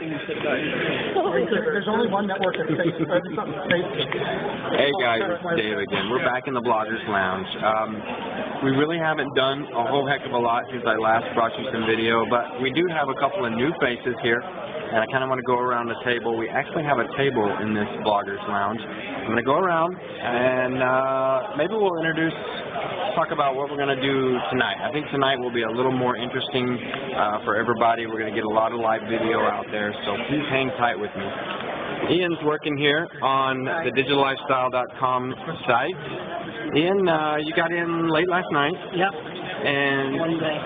things that go. There's only one network that states. Hey guys, it's Dave again. We're back in the Bloggers Lounge. We really haven't done a whole heck of a lot since I last brought you some video, but we do have a couple of new faces here, and I kind of want to go around the table. We actually have a table in this Bloggers Lounge. I'm going to go around, and maybe we'll talk about what we're going to do tonight. I think tonight will be a little more interesting for everybody. We're going to get a lot of live video out there, so please hang tight with me. Ian's working here on the digitallifestyle.com site. Ian, you got in late last night. Yep. And one day.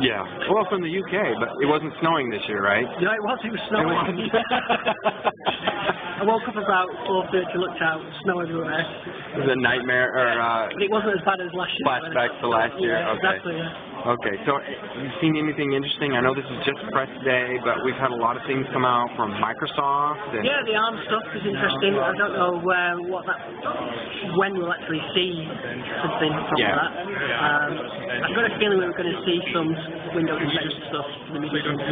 Yeah. Well, from the UK, but it wasn't snowing this year, right? No, it was. It was snowing. I woke up about 4:30, looked out, snow everywhere. It was a nightmare, or but it wasn't as bad as last year. Flashback to last year. Yeah, okay. exactly. Yeah. Okay, so you've seen anything interesting? I know this is just press day, but we've had a lot of things come out from Microsoft. And yeah, the ARM stuff is interesting. I don't know when we'll actually see something from that. I've got a feeling we're going to see some Windows 11 stuff in the media, which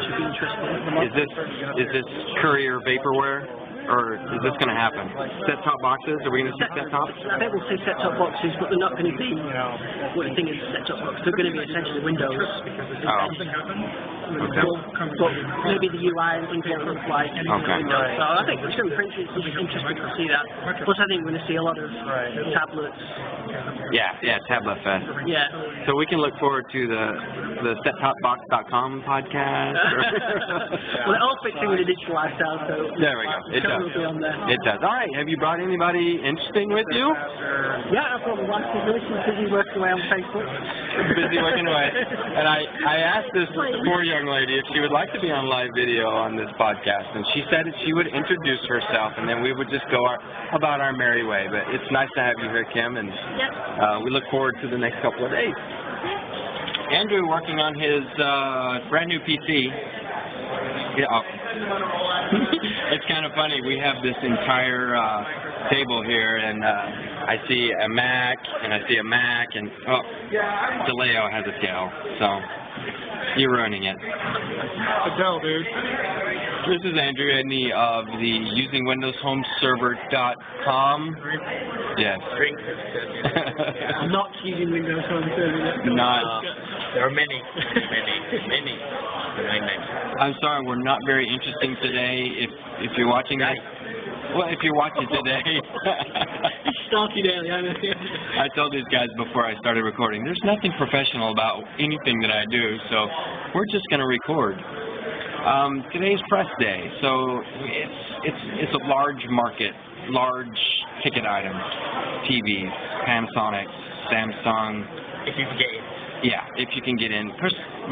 should be interesting. Is this courier vaporware? Or is this going to happen? Set-top boxes? Are we going to see set-tops? I think we'll see set-top boxes, but they're not going to be what the thing is set-top boxes. They're going to be essentially Windows. But maybe the UI and things won't look like Windows. So I think it's going to be pretty interesting to see that. Plus, I think we're going to see a lot of tablets. Yeah, Tablet Fest. Yeah. So we can look forward to the settopbox.com podcast. Well, it all fits in with the digital lifestyle, so there we go. It does. It does. All right. Have you brought anybody interesting with you? Yeah, I've got my wife. She's busy working away on Facebook. Busy working away. And I asked this poor young lady if she would like to be on live video on this podcast, and she said that she would introduce herself, and then we would just go about our merry way. But it's nice to have you here, Kim, and we look forward to the next couple of days. Andrew working on his brand new PC. It's kind of funny. We have this entire table here, and I see a Mac, and I see a Mac, and DeLeo has a Dell, so you're ruining it. A Dell, dude. This is Andrew Edney of the usingwindowshomeserver.com. Yes. I'm not using Windows Home Server. Not. There are many. I'm sorry, we're not very interesting today. If you're watching this, well, if you're watching today, started early. I told these guys before I started recording, there's nothing professional about anything that I do, so we're just going to record. Today's press day, so it's a large market, large ticket items, TVs, Panasonic, Samsung. If you can get in. Yeah, if you can get in.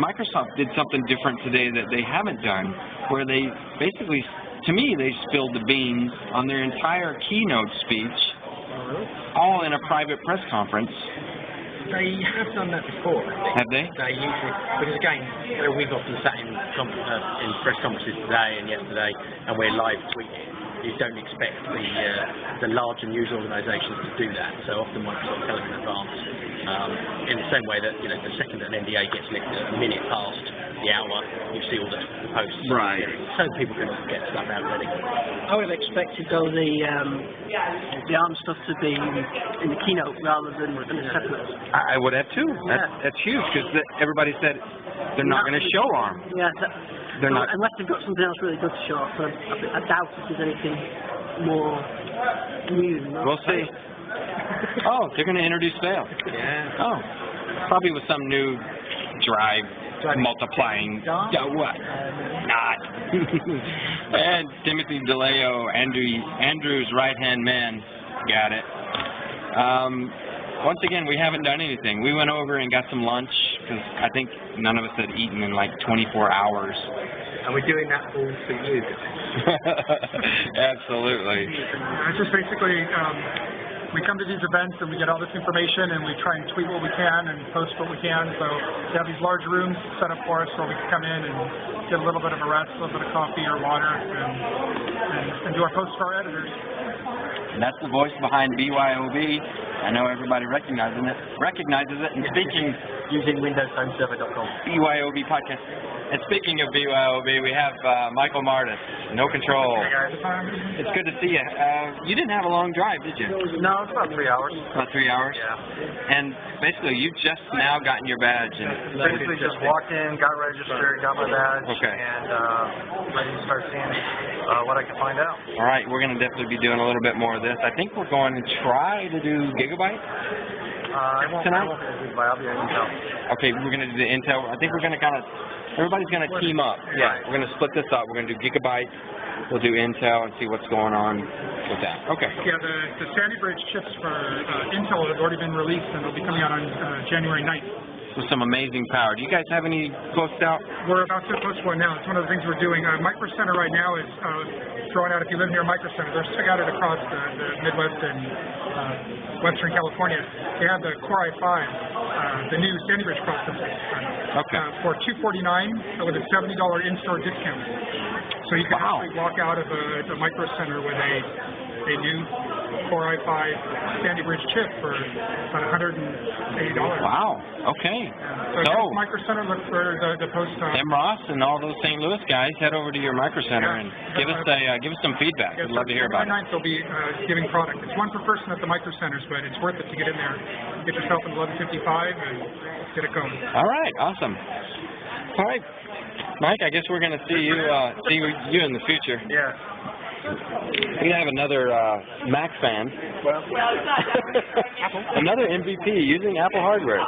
Microsoft did something different today that they haven't done, where they basically, to me, they spilled the beans on their entire keynote speech, all in a private press conference. They have done that before, I think. Have they? They usually, because again, we've often sat in press conferences today and yesterday, and we're live tweeting. You don't expect the larger news organisations to do that, so often Microsoft tell them in advance. In the same way that, the second an NDA gets lifted a minute past the hour, you see all the posts. Right. So people can get stuff out ready. I would have expected, though, the ARM stuff to be in the keynote rather than in a separate. I would have too. That's huge, because everybody said they're not going to show ARM. Yeah. They're not. Unless they've got something else really good to show off. I doubt if there's anything more new. We'll see. Oh, they're going to introduce Fail. Yeah. Oh, probably with some new drive multiplying. What? Not. And Timothy DeLeo, Andrew's right-hand man, got it. Once again, we haven't done anything. We went over and got some lunch, because I think none of us had eaten in like 24 hours. And we're doing that all for you guys. Absolutely. It's just basically, we come to these events and we get all this information and we try and tweet what we can and post what we can. So we have these large rooms set up for us where we can come in and get a little bit of a rest, a little bit of coffee or water, and do our posts for our editors. And that's the voice behind BYOB. I know everybody recognizes it. And speaking using windowshomeserver.com. BYOB podcast. And speaking of BYOB, we have Michael Martis, No Control. Hey guys. It's good to see you. You didn't have a long drive, did you? No, it's about 3 hours. About 3 hours? Yeah. And basically, you've just now gotten your badge. And Basically just walked in, got registered, got my badge, Okay. and ready to start seeing what I can find out. all right, we're going to definitely be doing a little bit more of this. I think we're going to try to do Gigabyte. I won't Tonight? be a Gigabyte, I'll be an Intel. Okay, we're going to do the Intel. I think we're going to kind of, everybody's going to team up. Yeah, we're going to split this up. We're going to do Gigabyte. We'll do Intel and see what's going on with that. Okay. Yeah, the Sandy Bridge chips for Intel have already been released, and they'll be coming out on January 9th. With some amazing power. Do you guys have any posts out? We're about to post one now. It's one of the things we're doing. Micro Center right now is throwing out, if you live near Micro Center, they're scattered across the Midwest and Western California. They have the Core i5, the new Sandy Bridge processor, for $249 with a $70 in-store discount. So you can actually walk out of the Micro Center with a new Core i5 Sandy Bridge chip for about $180. Wow. Okay. So Micro Center, look for the post. Tim Ross and all those St. Louis guys, head over to your Micro Center and give us some feedback. We'd love to hear about it. They'll be giving product. It's one per person at the Micro Centers, but it's worth it to get in there, get yourself an 1155, and get it going. All right. Awesome. All right, Mike. I guess we're going to see you in the future. Yeah. We have another Mac fan. Another MVP using Apple hardware. Of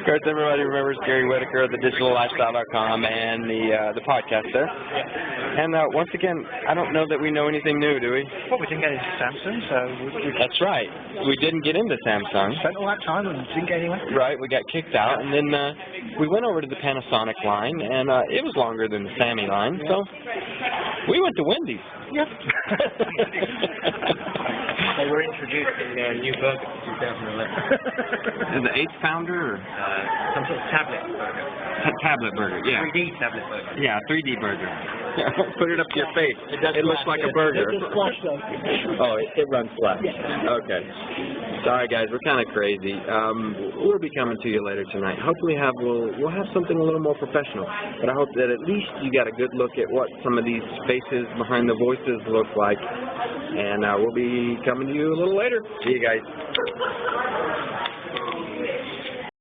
course, everybody remembers Gary Whitaker at thedigitallifestyle.com and the podcast there. And once again, I don't know that we know anything new, do we? Well, we didn't get into Samsung, so That's right. We didn't get into Samsung. spent all that time and didn't get anywhere. Right, we got kicked out, and then we went over to the Panasonic line, and it was longer than the Sammy line, so we went to Wendy's. Yep. They were introducing their new burger in 2011. The 8th pounder? Or? Some sort of tablet burger. Tablet burger, yeah. 3D tablet burger. Yeah, 3D burger. Put it up to your face. It looks like a burger. Oh, it runs flat. Okay. Sorry, guys, we're kind of crazy. We'll be coming to you later tonight. Hopefully we'll have something a little more professional. But I hope that at least you got a good look at what some of these faces behind the voices look like. And we'll be coming to you a little later. See you guys.